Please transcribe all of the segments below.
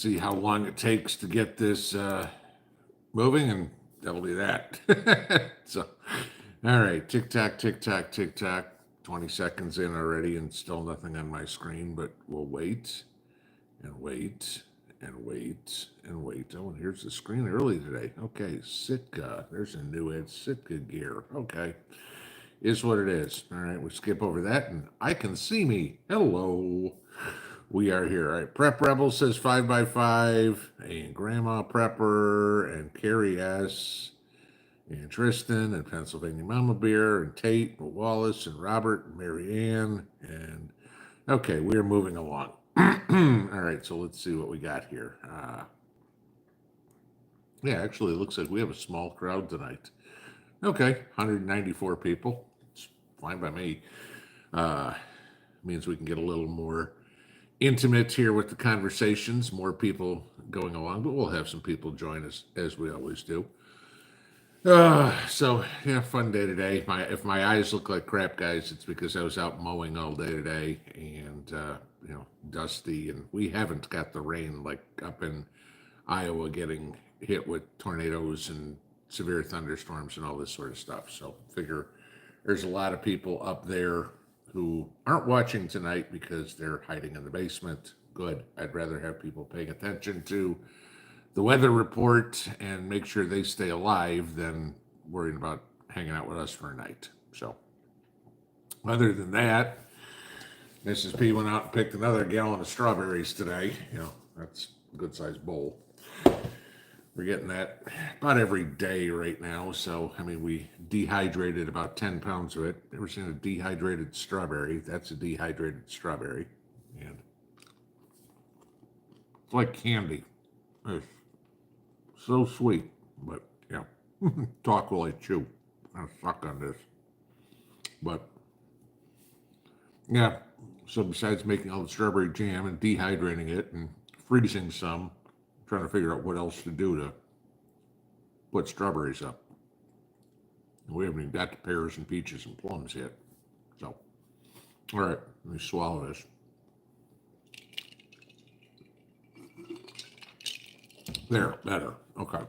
see how long it takes to get this moving, and that'll be that. So, all right, tick tock, tick tock, tick tock. 20 seconds in already, and still nothing on my screen, but we'll wait and wait and wait and wait. Oh, and here's the screen early today. Okay, Sitka. There's a new ad, Sitka gear. Okay, is what it is. All right, we skip over that, and I can see me. Hello. We are here. All right, Prep Rebel says 5x5, and Grandma Prepper, and Carrie S., and Tristan, and Pennsylvania Mama Bear, and Tate, and Wallace, and Robert, and Mary Ann, and okay, we are moving along. All right, so let's see what we got here. Yeah, actually, it looks like we have a small crowd tonight. Okay, 194 people. It's fine by me. Means we can get a little more intimate here with the conversations, more people going along, but we'll have some people join us as we always do. So yeah, fun day today. If my eyes look like crap, guys, it's because I was out mowing all day today, and dusty, and we haven't got the rain like up in Iowa getting hit with tornadoes and severe thunderstorms and all this sort of stuff. So figure there's a lot of people up there who aren't watching tonight because they're hiding in the basement. Good. I'd rather have people paying attention to the weather report and make sure they stay alive than worrying about hanging out with us for a night. So other than that, Mrs. P went out and picked another gallon of strawberries today. That's a good sized bowl. We're getting that about every day right now. So, we dehydrated about 10 pounds of it. Ever seen a dehydrated strawberry? That's a dehydrated strawberry. And it's like candy. It's so sweet, but talk while I chew. I suck on this. But yeah, so besides making all the strawberry jam and dehydrating it and freezing some, I'm trying to figure out what else to do to put strawberries up. We haven't even got to pears and peaches and plums yet. So, all right, let me swallow this. There, better. Okay.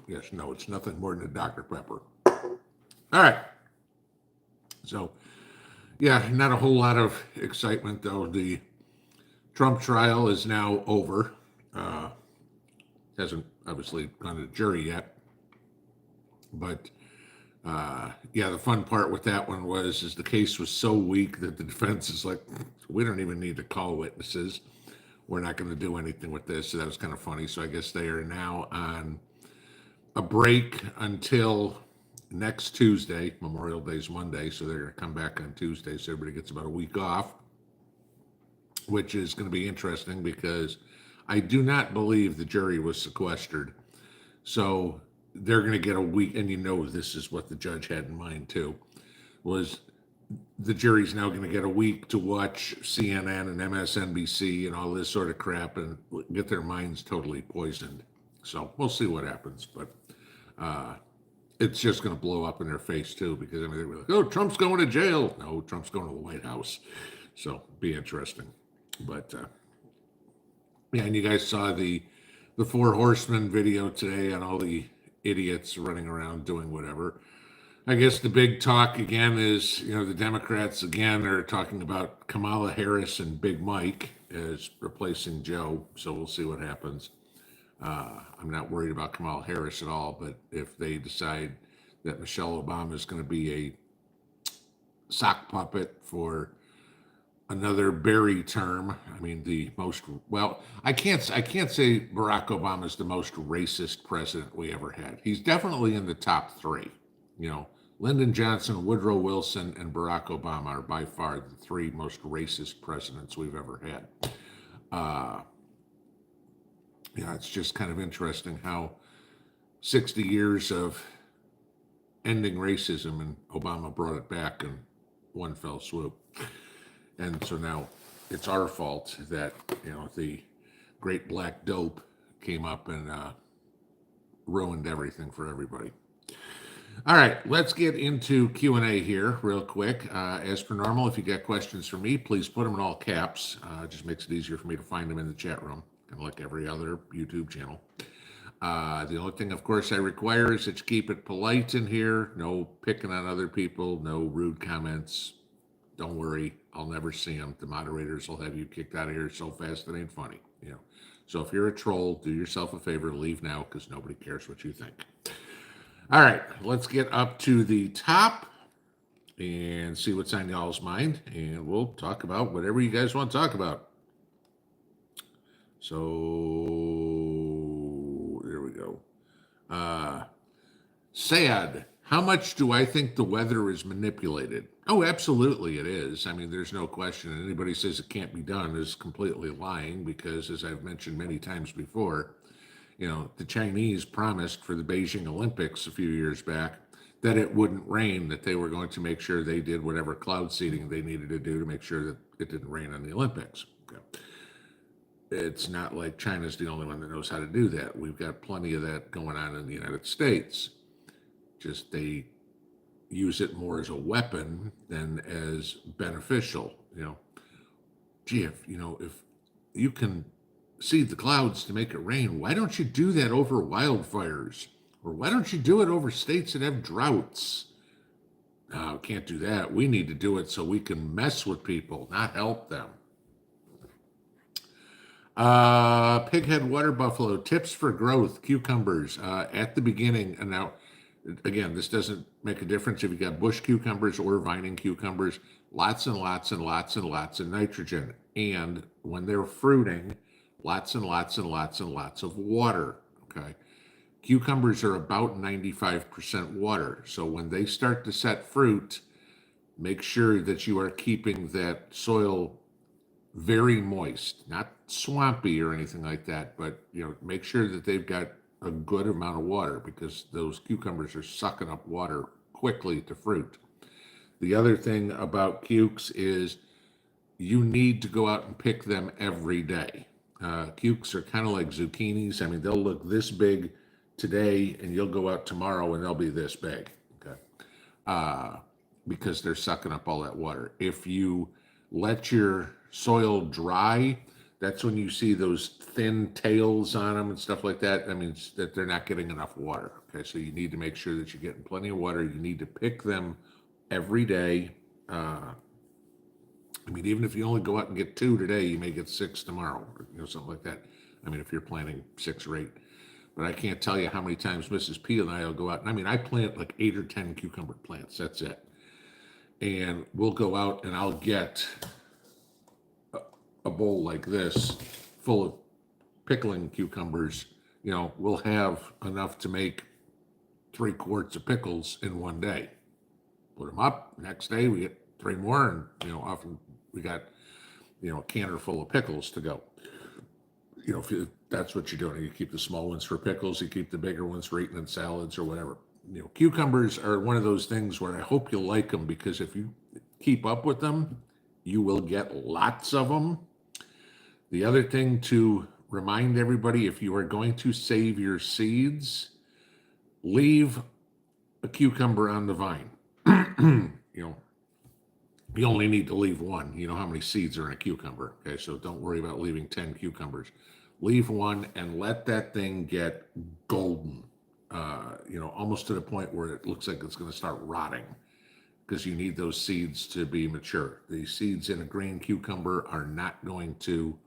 Yes, no, it's nothing more than a Dr. Pepper. All right. So, yeah, not a whole lot of excitement, though. The Trump trial is now over. Hasn't obviously gone to the jury yet. But, the fun part with that one is the case was so weak that the defense is like, we don't even need to call witnesses. We're not going to do anything with this. So that was kind of funny. So I guess they are now on a break until next Tuesday. Memorial Day's Monday, so they're going to come back on Tuesday. So everybody gets about a week off, which is going to be interesting because I do not believe the jury was sequestered. So they're going to get a week, and this is what the judge had in mind too, was the jury's now going to get a week to watch CNN and MSNBC and all this sort of crap and get their minds totally poisoned. So we'll see what happens, but it's just going to blow up in their face too, because they're like, oh, Trump's going to jail. No, Trump's going to the White House. So be interesting. But and you guys saw the Four Horsemen video today on all the idiots running around doing whatever. I guess the big talk again is, the Democrats again are talking about Kamala Harris and Big Mike as replacing Joe. So we'll see what happens. I'm not worried about Kamala Harris at all, but if they decide that Michelle Obama is going to be a sock puppet for another Barry term, I can't say Barack Obama is the most racist president we ever had. He's definitely in the top three. Lyndon Johnson, Woodrow Wilson, and Barack Obama are by far the three most racist presidents we've ever had. It's just kind of interesting how 60 years of ending racism, and Obama brought it back in one fell swoop. And so now it's our fault that, the great black dope came up and ruined everything for everybody. All right, let's get into Q&A here real quick. As per normal, if you got questions for me, please put them in all caps. It just makes it easier for me to find them in the chat room, kind of like every other YouTube channel. The only thing, of course, I require is that you keep it polite in here. No picking on other people, no rude comments. Don't worry, I'll never see them. The moderators will have you kicked out of here so fast it ain't funny. So if you're a troll, do yourself a favor, leave now, because nobody cares what you think. All right, let's get up to the top and see what's on y'all's mind, and we'll talk about whatever you guys want to talk about. So there we go. Sad. How much do I think the weather is manipulated? Oh, absolutely it is. I mean, there's no question. And anybody says it can't be done is completely lying, because, as I've mentioned many times before, the Chinese promised for the Beijing Olympics a few years back that it wouldn't rain, that they were going to make sure they did whatever cloud seeding they needed to do to make sure that it didn't rain on the Olympics. Okay. It's not like China's the only one that knows how to do that. We've got plenty of that going on in the United States. Just they use it more as a weapon than as beneficial. Gee, if you can seed the clouds to make it rain, why don't you do that over wildfires? Or why don't you do it over states that have droughts? No, can't do that. We need to do it so we can mess with people, not help them. Pighead water buffalo, tips for growth, cucumbers at the beginning. And now, again, this doesn't make a difference if you got bush cucumbers or vining cucumbers. Lots and lots and lots and lots of nitrogen. And when they're fruiting, lots and lots and lots and lots of water. Okay. Cucumbers are about 95% water. So when they start to set fruit, make sure that you are keeping that soil very moist, not swampy or anything like that, but make sure that they've got a good amount of water, because those cucumbers are sucking up water quickly to fruit. The other thing about cukes is you need to go out and pick them every day. Cukes are kind of like zucchinis. I mean, they'll look this big today, and you'll go out tomorrow and they'll be this big. Okay, because they're sucking up all that water. If you let your soil dry, that's when you see those thin tails on them and stuff like that. That means that they're not getting enough water. Okay, so you need to make sure that you're getting plenty of water. You need to pick them every day. I mean, even if you only go out and get 2 today, you may get 6 tomorrow, or something like that. I mean, if you're planting 6 or 8. But I can't tell you how many times Mrs. P and I will go out. And I mean, I plant like 8 or 10 cucumber plants. That's it. And we'll go out and I'll get a bowl like this full of pickling cucumbers. We'll have enough to make 3 quarts of pickles in one day. Put them up. Next day we get 3 more, and often we got a canner full of pickles to go. If that's what you're doing, you keep the small ones for pickles, you keep the bigger ones for eating in salads or whatever. Cucumbers are one of those things where I hope you like them, because if you keep up with them, you will get lots of them. The other thing to remind everybody, if you are going to save your seeds, leave a cucumber on the vine. You only need to leave one. You know how many seeds are in a cucumber. Okay, so don't worry about leaving 10 cucumbers. Leave one and let that thing get golden, almost to the point where it looks like it's going to start rotting, because you need those seeds to be mature. The seeds in a green cucumber are not going to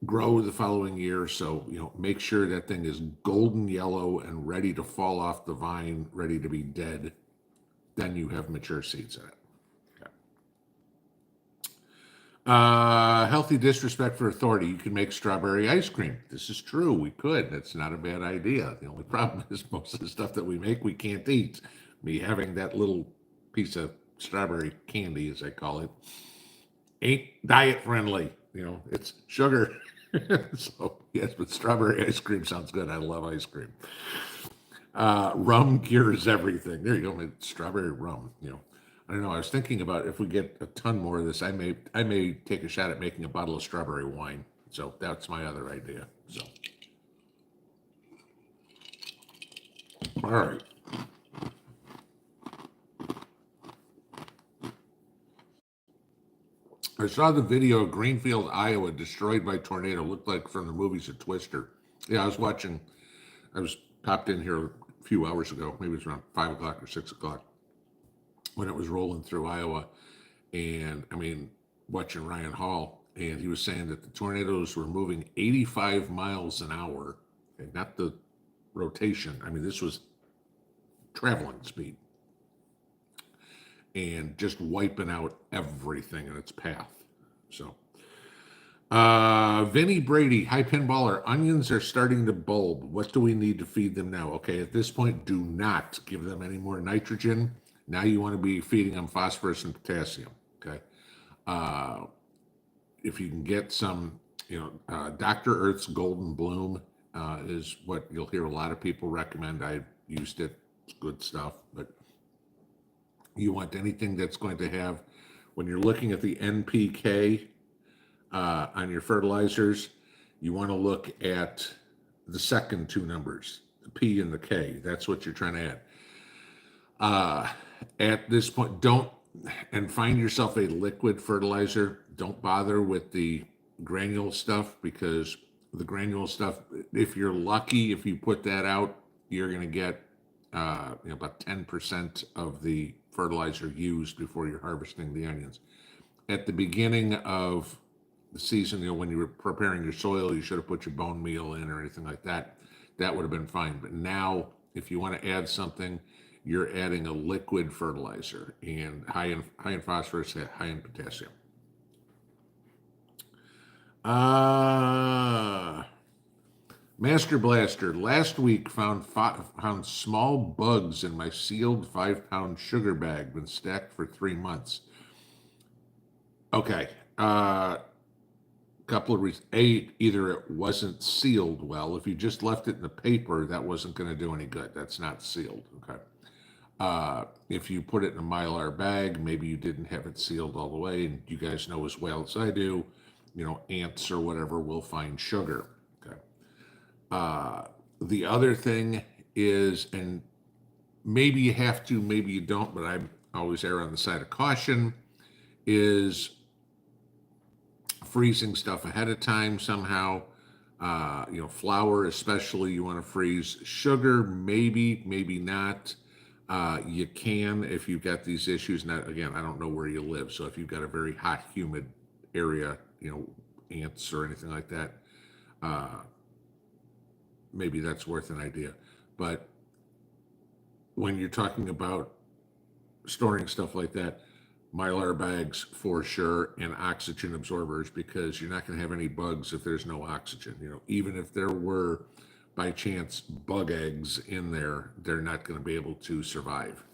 grow the following year. So, make sure that thing is golden yellow and ready to fall off the vine, ready to be dead. Then you have mature seeds in it. Okay. Healthy disrespect for authority. You can make strawberry ice cream. This is true. We could. That's not a bad idea. The only problem is most of the stuff that we make, we can't eat. Me having that little piece of strawberry candy, as I call it, ain't diet friendly. It's sugar. So, yes, but strawberry ice cream sounds good. I love ice cream. Rum cures everything. There you go, strawberry rum. I don't know. I was thinking about, if we get a ton more of this, I may take a shot at making a bottle of strawberry wine. So that's my other idea. So, All right. I saw the video of Greenfield, Iowa, destroyed by tornado. Looked like from the movies of Twister. Yeah, I was popped in here a few hours ago. Maybe it was around 5 o'clock or 6 o'clock when it was rolling through Iowa. And I mean, watching Ryan Hall, and he was saying that the tornadoes were moving 85 miles an hour, and not the rotation. I mean, this was traveling speed and just wiping out everything in its path. So, Vinny Brady, hi pinballer. Onions are starting to bulb. What do we need to feed them now? Okay, at this point, do not give them any more nitrogen. Now you want to be feeding them phosphorus and potassium. Okay, if you can get some, Dr. Earth's Golden Bloom is what you'll hear a lot of people recommend. I've used it; it's good stuff. But you want anything that's going to have, when you're looking at the NPK on your fertilizers, you want to look at the second two numbers, the P and the K. That's what you're trying to add. At this point, and find yourself a liquid fertilizer. Don't bother with the granule stuff, because the granule stuff, if you're lucky, if you put that out, you're going to get about 10% of the fertilizer used before you're harvesting the onions. At the beginning of the season, when you were preparing your soil, you should have put your bone meal in or anything like that. That would have been fine. But now, if you want to add something, you're adding a liquid fertilizer, and high in phosphorus, high in potassium. Master Blaster, last week found small bugs in my sealed 5-pound sugar bag, been stacked for 3 months. Okay, couple of reasons. Either it wasn't sealed well. If you just left it in the paper, that wasn't going to do any good. That's not sealed. Okay. If you put it in a Mylar bag, maybe you didn't have it sealed all the way, and you guys know as well as I do, ants or whatever will find sugar. Okay. The other thing is, and maybe you have to, maybe you don't, but I always err on the side of caution, is freezing stuff ahead of time somehow. Flour especially, you want to freeze. Sugar, maybe not. You can, if you've got these issues. Now, again, I don't know where you live, so if you've got a very hot, humid area, ants or anything like that, maybe that's worth an idea. But when you're talking about storing stuff like that, Mylar bags for sure, and oxygen absorbers, because you're not going to have any bugs if there's no oxygen. Even if there were, by chance, bug eggs in there, they're not going to be able to survive.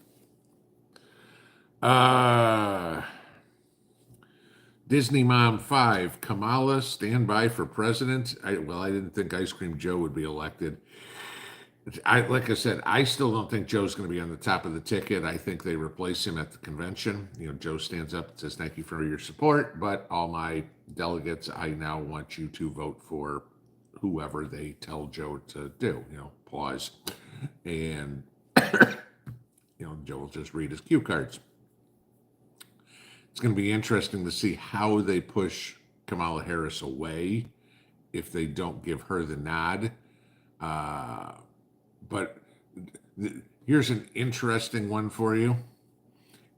Disney Mom 5, Kamala, stand by for president. I didn't think Ice Cream Joe would be elected. Like I said, I still don't think Joe's going to be on the top of the ticket. I think they replace him at the convention. Joe stands up and says, thank you for your support, but all my delegates, I now want you to vote for whoever they tell Joe to do. Pause. And, Joe will just read his cue cards. It's going to be interesting to see how they push Kamala Harris away if they don't give her the nod. But here's an interesting one for you.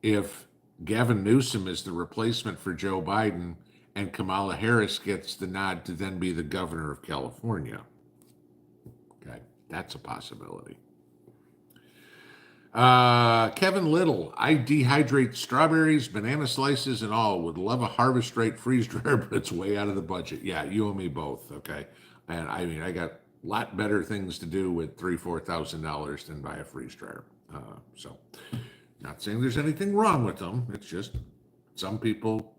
If Gavin Newsom is the replacement for Joe Biden and Kamala Harris gets the nod to then be the governor of California, okay, that's a possibility. Kevin Little, I dehydrate strawberries, banana slices, and all. Would love a Harvest Right freeze dryer, but it's way out of the budget. Yeah, you and me both, okay? And I got a lot better things to do with $3,000-$4,000 than buy a freeze dryer. So, not saying there's anything wrong with them. It's just some people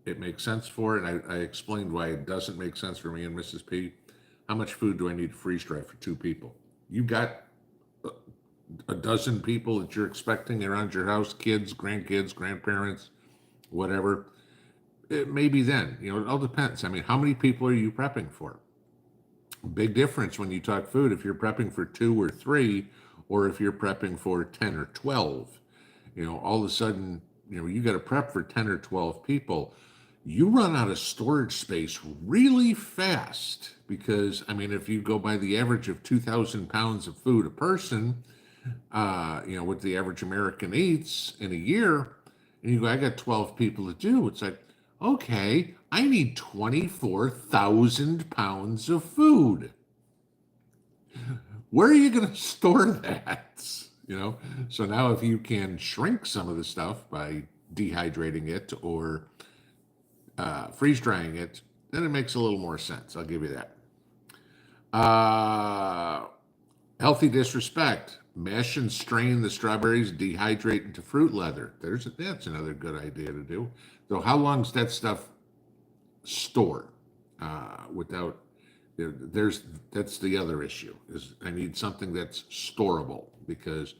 it makes sense for, and I explained why it doesn't make sense for me and Mrs. P. How much food do I need to freeze dry for 2 people? You got a dozen people that you're expecting around your house, kids, grandkids, grandparents, whatever. Maybe then, it all depends. I mean, how many people are you prepping for? Big difference when you talk food. If you're prepping for 2 or 3, or if you're prepping for 10 or 12, all of a sudden, you got to prep for 10 or 12 people. You run out of storage space really fast because, I mean, if you go by the average of 2,000 pounds of food a person, what the average American eats in a year, and you go, I got 12 people to do. It's like, okay, I need 24,000 pounds of food. Where are you going to store that? So now if you can shrink some of the stuff by dehydrating it or freeze drying it, then it makes a little more sense. I'll give you that. Healthy disrespect. Mash and strain the strawberries, dehydrate into fruit leather. That's another good idea to do. So how long's that stuff stored without? That's the other issue. Is I need something that's storable because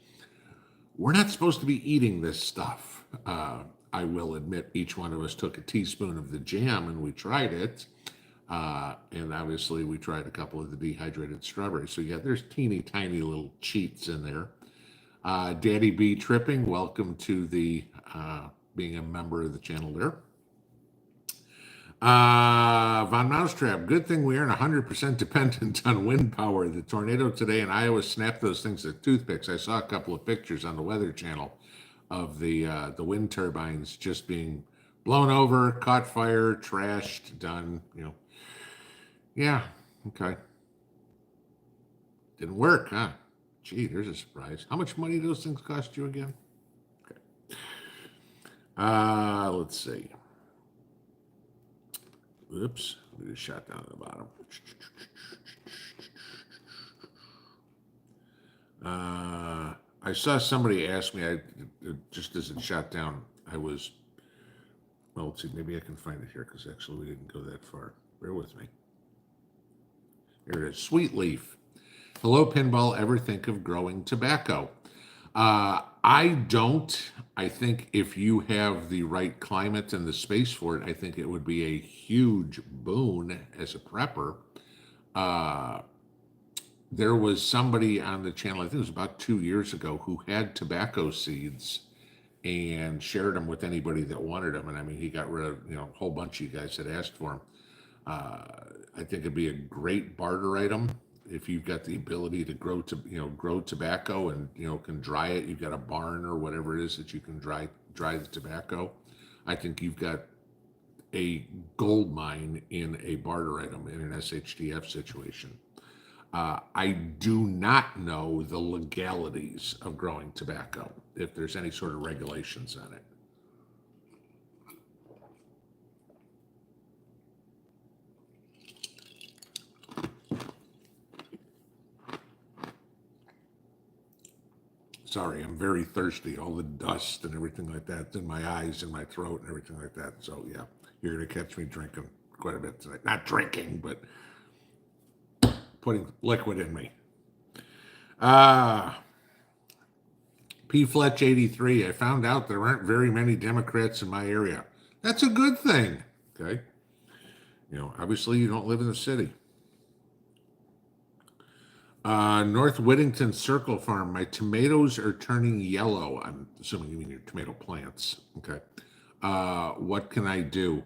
we're not supposed to be eating this stuff. I will admit, each one of us took a teaspoon of the jam and we tried it. And obviously we tried a couple of the dehydrated strawberries. So yeah, there's teeny tiny little cheats in there. Daddy B Tripping, welcome to the being a member of the channel there. Von Mousetrap, good thing we aren't 100% dependent on wind power. The tornado today in Iowa snapped those things like toothpicks. I saw a couple of pictures on the Weather Channel of the wind turbines just being blown over, caught fire, trashed, done, Yeah, okay. Didn't work, huh? Gee, there's a surprise. How much money do those things cost you again? Okay. Let's see. Oops, we just shot down at the bottom. I saw somebody ask me, just as it shot down, well, let's see, maybe I can find it here because actually we didn't go that far. Bear with me. Here it is. Sweet Leaf. Hello, Pinball. Ever think of growing tobacco? I don't. I think if you have the right climate and the space for it, I think it would be a huge boon as a prepper. There was somebody on the channel, I think it was about 2 years ago, who had tobacco seeds and shared them with anybody that wanted them. And I mean, he got rid of, a whole bunch of you guys that asked for them. I think it'd be a great barter item if you've got the ability to grow tobacco and can dry it. You've got a barn or whatever it is that you can dry the tobacco. I think you've got a gold mine in a barter item in an SHTF situation. I do not know the legalities of growing tobacco, if there's any sort of regulations on it. Sorry, I'm very thirsty. All the dust and everything like that in my eyes and my throat and everything like that. So yeah, you're going to catch me drinking quite a bit tonight. Not drinking, but putting liquid in me. P. Fletch 83. I found out there aren't very many Democrats in my area. That's a good thing. Okay. Obviously you don't live in the city. North Whittington Circle Farm. My tomatoes are turning yellow. I'm assuming you mean your tomato plants. Okay. What can I do?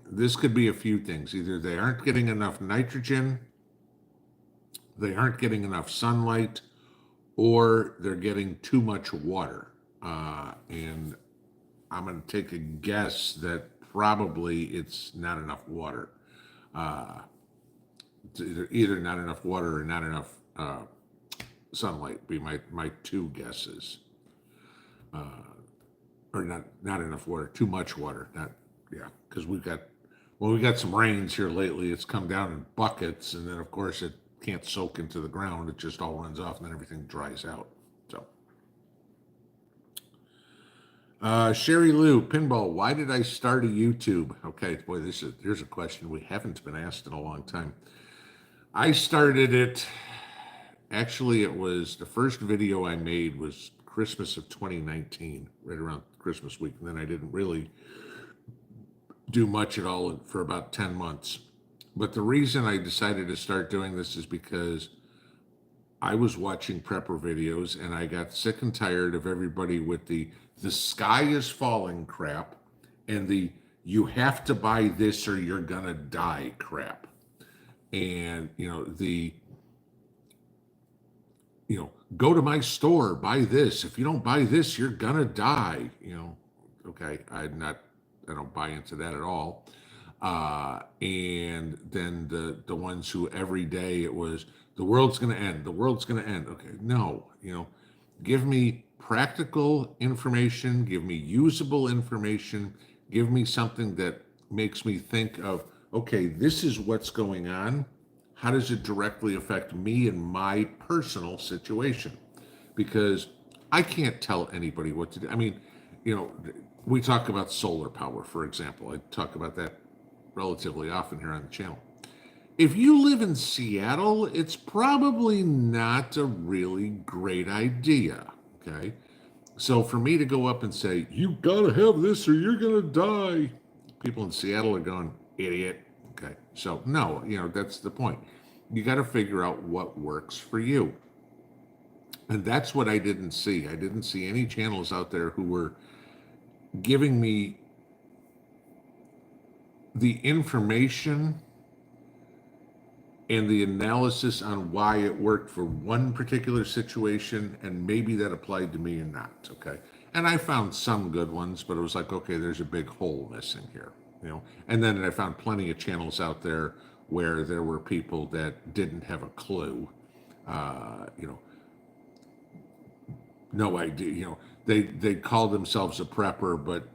This could be a few things. Either they aren't getting enough nitrogen, they aren't getting enough sunlight, or they're getting too much water. And I'm going to take a guess that probably it's not enough water. It's either not enough water or not enough sunlight be my two guesses. Or not enough water, too much water. Because we got some rains here lately. It's come down in buckets, and then of course it can't soak into the ground. It just all runs off, and then everything dries out. So, Sherry Lou, Pinball, why did I start a YouTube? Okay, boy, here's a question we haven't been asked in a long time. I started it. Actually, it was the first video I made was Christmas of 2019, right around Christmas week, and then I didn't really do much at all for about 10 months. But the reason I decided to start doing this is because I was watching prepper videos and I got sick and tired of everybody with the sky is falling crap and the you have to buy this or you're gonna die crap. And go to my store, buy this. If you don't buy this, you're gonna die. Okay, I don't buy into that at all. And then the ones who every day it was the world's going to end, the world's going to end. Okay, no, give me practical information, give me usable information, give me something that makes me think of, okay, this is what's going on. How does it directly affect me and my personal situation? Because I can't tell anybody what to do. I mean, you know, we talk about solar power, for example. I talk about that relatively often here on the channel. If you live in Seattle, it's probably not a really great idea. Okay. So for me to go up and say, you gotta have this or you're gonna die, people in Seattle are going, idiot. Okay. So no, that's the point. You got to figure out what works for you. And that's what I didn't see. I didn't see any channels out there who were giving me the information and the analysis on why it worked for one particular situation and maybe that applied to me or not. Okay. And I found some good ones, but it was like, okay, there's a big hole missing here, And then I found plenty of channels out there where there were people that didn't have a clue, no idea. They called themselves a prepper, but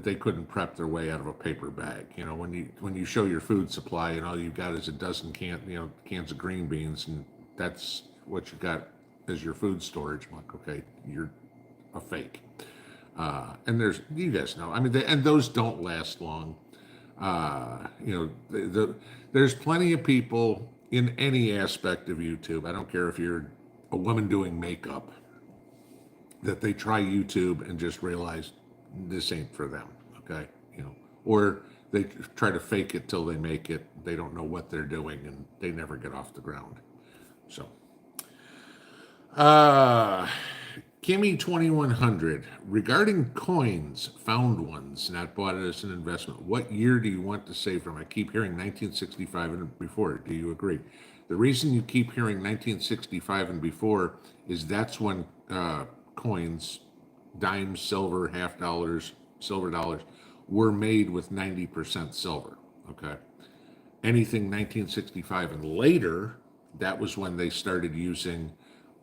they couldn't prep their way out of a paper bag. When you show your food supply and all you've got is a dozen cans of green beans, and that's what you got as your food storage. I'm like, okay, you're a fake. And you guys know. I mean, and those don't last long. There's plenty of people in any aspect of YouTube. I don't care if you're a woman doing makeup, that they try YouTube and just realize this ain't for them, okay? Or they try to fake it till they make it. They don't know what they're doing and they never get off the ground. So, Kimmy 2100, regarding coins, found ones, not bought as an investment. What year do you want to save from? I keep hearing 1965 and before. Do you agree? The reason you keep hearing 1965 and before is that's when coins, dimes, silver, half dollars, silver dollars, were made with 90% silver. Okay. Anything 1965 and later, that was when they started using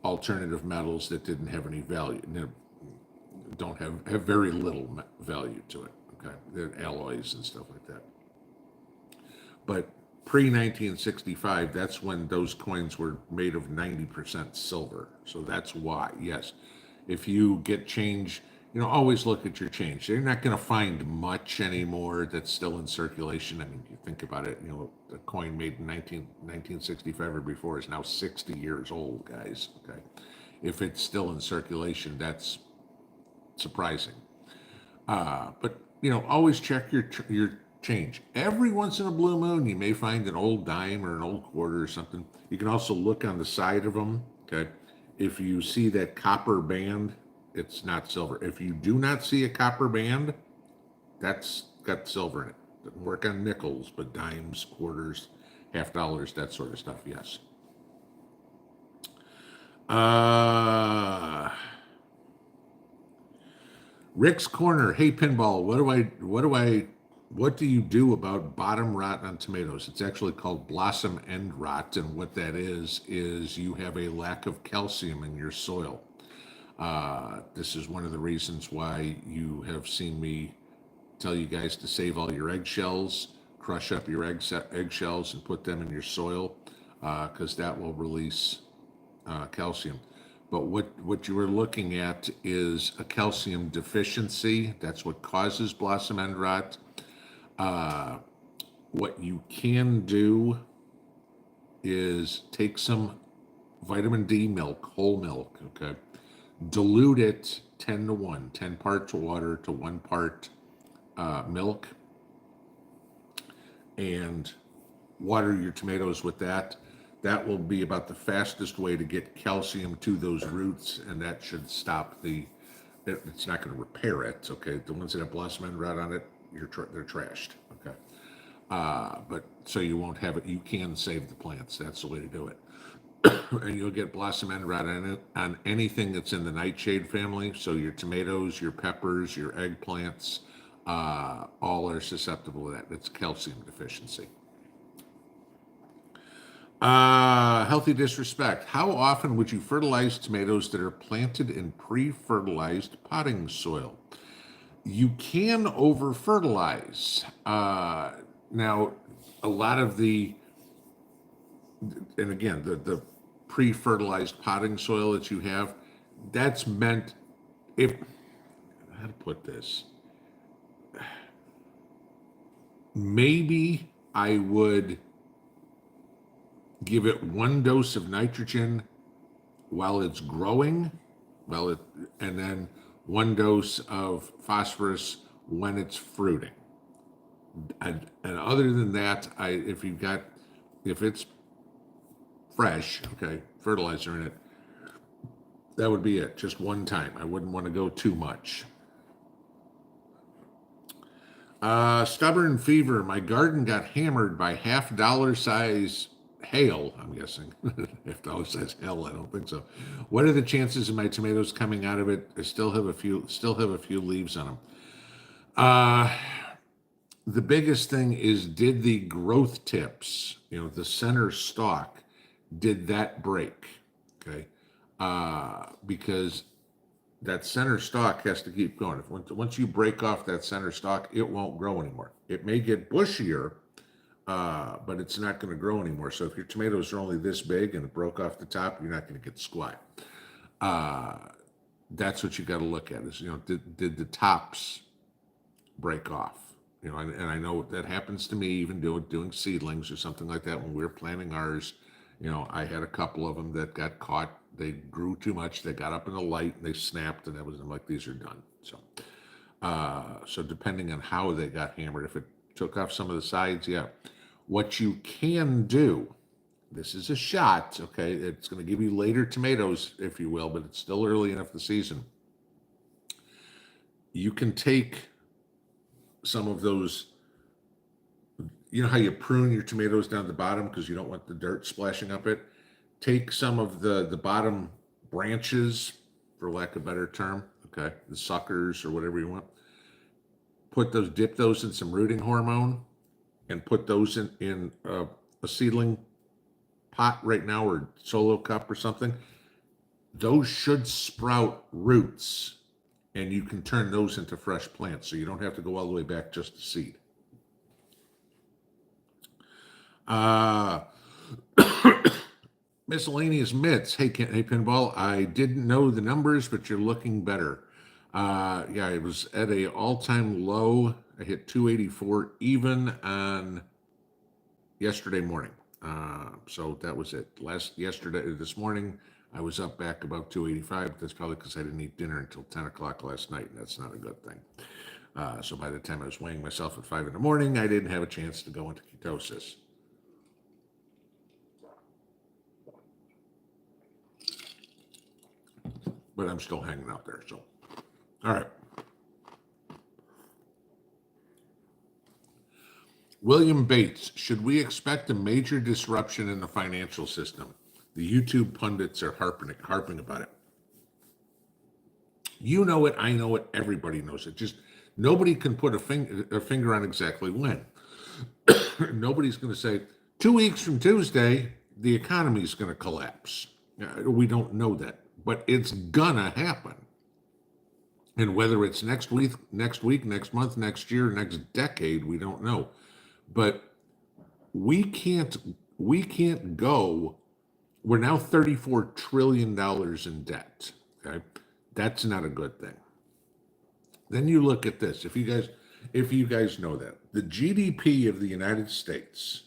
alternative metals that didn't have any value, don't have very little value to it. Okay. They're alloys and stuff like that. But pre-1965, that's when those coins were made of 90% silver. So that's why, yes. If you get change, always look at your change. You're not going to find much anymore that's still in circulation. I mean, you think about it, a coin made in 1965 or before is now 60 years old, guys. Okay. If it's still in circulation, that's surprising. But, always check your change. Every once in a blue moon, you may find an old dime or an old quarter or something. You can also look on the side of them. Okay. If you see that copper band, it's not silver. If you do not see a copper band, that's got silver in it. Doesn't work on nickels, but dimes, quarters, half dollars, that sort of stuff, yes. Rick's Corner. Hey, Pinball, what do you do about bottom rot on tomatoes? It's actually called blossom end rot, and what that is you have a lack of calcium in your soil. This is one of the reasons why you have seen me tell you guys to save all your eggshells, crush up your eggshells and put them in your soil, because that will release calcium. But what you are looking at is a calcium deficiency. That's what causes blossom end rot. What you can do is take some vitamin D milk, whole milk, okay? Dilute it 10 to 1, 10 parts water to 1 part milk, and water your tomatoes with that. that will be about the fastest way to get calcium to those roots, and that should stop it's not going to repair it. Okay, the ones that have blossom end rot on it, they're trashed. Okay, but so you won't have it. You can save the plants. That's the way to do it. And you'll get blossom end rot on anything that's in the nightshade family. So your tomatoes, your peppers, your eggplants, all are susceptible to that. It's calcium deficiency. Healthy disrespect. How often would you fertilize tomatoes that are planted in pre-fertilized potting soil? You can over-fertilize. Now, a lot of and again, the pre-fertilized potting soil that you have, that's meant, how to put this? Maybe I would give it 1 dose of nitrogen while it's growing, and then 1 dose of phosphorus when it's fruiting. And other than that, if it's fresh, okay, fertilizer in it, that would be it. Just one time. I wouldn't want to go too much. Stubborn fever. My garden got hammered by $half size hail, I'm guessing. $half size hail, I don't think so. What are the chances of my tomatoes coming out of it? I still have a few leaves on them. The biggest thing is, did the growth tips, the center stalk, did that break? Okay. Because that center stalk has to keep going. Once you break off that center stalk, it won't grow anymore. It may get bushier, but it's not going to grow anymore. So if your tomatoes are only this big and it broke off the top, you're not going to get squat. That's what you got to look at is, did the tops break off? And I know that happens to me, even doing seedlings or something like that. When we were planting ours, I had a couple of them that got caught. They grew too much. They got up in the light and they snapped, and I'm like, these are done. So depending on how they got hammered, if it took off some of the sides, yeah. What you can do, this is a shot, okay? It's going to give you later tomatoes, if you will, but it's still early enough in the season. You can take some of those, how you prune your tomatoes down the bottom because you don't want the dirt splashing up it. Take some of the bottom branches, for lack of a better term, okay, the suckers or whatever you want. Dip those in some rooting hormone, and put those in a seedling pot right now, or solo cup or something. Those should sprout roots, and you can turn those into fresh plants, so you don't have to go all the way back just to seed. Miscellaneous myths. Hey, Pinball, I didn't know the numbers, but you're looking better. Yeah, it was at a all-time low. I hit 284 even on yesterday morning. So that was it. This morning, I was up back about 285. That's probably because I didn't eat dinner until 10 o'clock last night, and that's not a good thing. So by the time I was weighing myself at 5 in the morning, I didn't have a chance to go into ketosis. But I'm still hanging out there, so. All right. William Bates, should we expect a major disruption in the financial system? The YouTube pundits are harping about it. You know it, I know it, everybody knows it. Just nobody can put a finger on exactly when. Nobody's going to say, 2 weeks from Tuesday, the economy is going to collapse. We don't know that, but it's gonna happen. And whether it's next week, next month, next year, next decade, we don't know. But we can't go. We're now $34 trillion in debt. Okay, that's not a good thing. Then you look at this. If you guys know that the GDP of the United States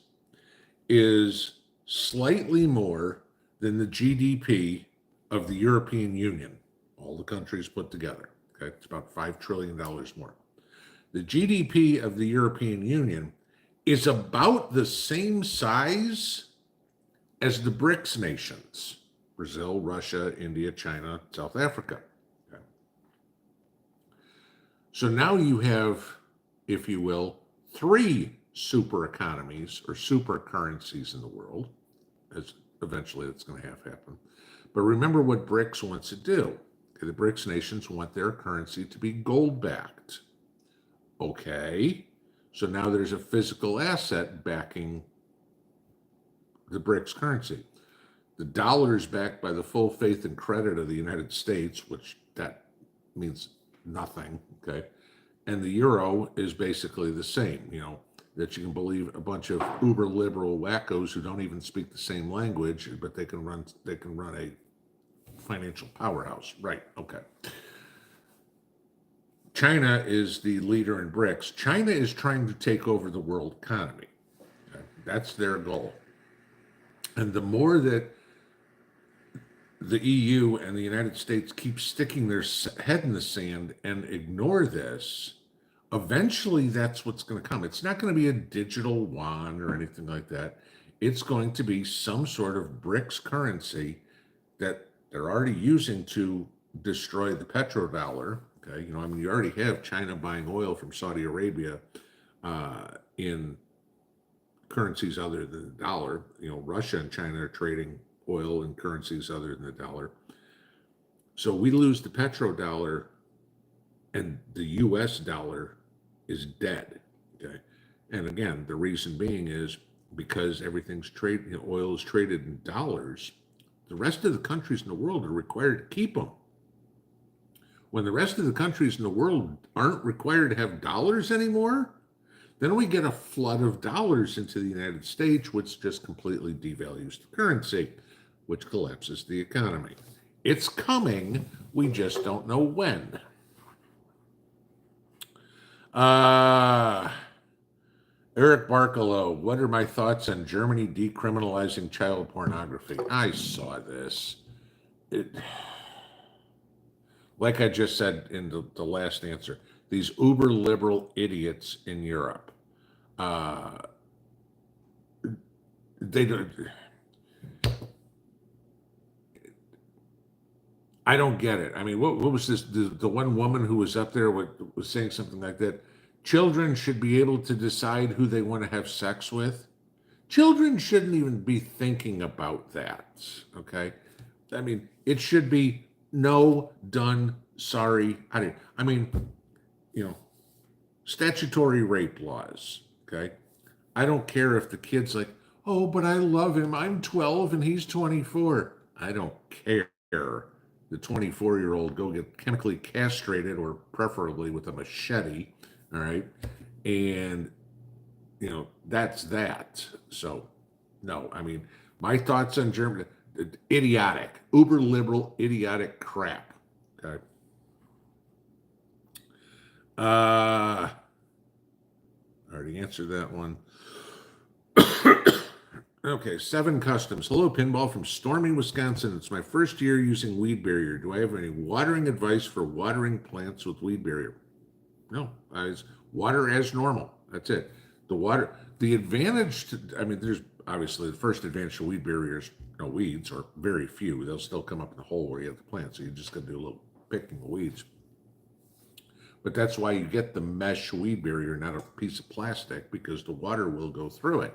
is slightly more than the GDP of the European Union, all the countries put together. Okay, it's about $5 trillion more. The GDP of the European Union is about the same size as the BRICS nations: Brazil, Russia, India, China, South Africa. Okay. So now you have, if you will, three super economies or super currencies in the world, as eventually it's going to have happen. But remember what BRICS wants to do. Okay, the BRICS nations want their currency to be gold backed. Okay, so now there's a physical asset backing the BRICS currency. The dollar is backed by the full faith and credit of the United States, which that means nothing, okay? And the euro is basically the same, that you can believe a bunch of uber liberal wackos who don't even speak the same language, but they can run a financial powerhouse. Right, okay. China is the leader in BRICS. China is trying to take over the world economy. Okay? That's their goal. And the more that the EU and the United States keep sticking their head in the sand and ignore this, eventually that's what's going to come. It's not going to be a digital yuan or anything like that. It's going to be some sort of BRICS currency that they're already using to destroy the petrodollar. Okay, you already have China buying oil from Saudi Arabia in currencies other than the dollar. Russia and China are trading oil in currencies other than the dollar. So we lose the petrodollar, and the U.S. dollar is dead. Okay, and again, the reason being is because everything's traded. Oil is traded in dollars. The rest of the countries in the world are required to keep them. When the rest of the countries in the world aren't required to have dollars anymore, then we get a flood of dollars into the United States, which just completely devalues the currency, which collapses the economy. It's coming. We just don't know when. Eric Barkalow, what are my thoughts on Germany decriminalizing child pornography? I saw this. Like I just said in the last answer, these uber liberal idiots in Europe, they don't. I don't get it. I mean, what was this? The one woman who was up there was saying something like that. Children should be able to decide who they want to have sex with. Children shouldn't even be thinking about that. Okay, I mean, it should be no, done, sorry. I mean, statutory rape laws. Okay, I don't care if the kid's like, oh, but I love him. I'm 12 and he's 24. I don't care. The 24-year-old go get chemically castrated, or preferably with a machete. All right, and that's that. So, no, I mean, my thoughts on Germany: idiotic, uber liberal, idiotic crap. Okay. I already answered that one. Okay, 7 Customs. Hello, Pinball from stormy Wisconsin. It's my first year using weed barrier. Do I have any watering advice for watering plants with weed barrier? No, water as normal. That's it. The advantage there's obviously the first advantage to weed barriers, no weeds, or very few. They'll still come up in the hole where you have the plant, so you just got to do a little picking of weeds. But that's why you get the mesh weed barrier, not a piece of plastic, because the water will go through it.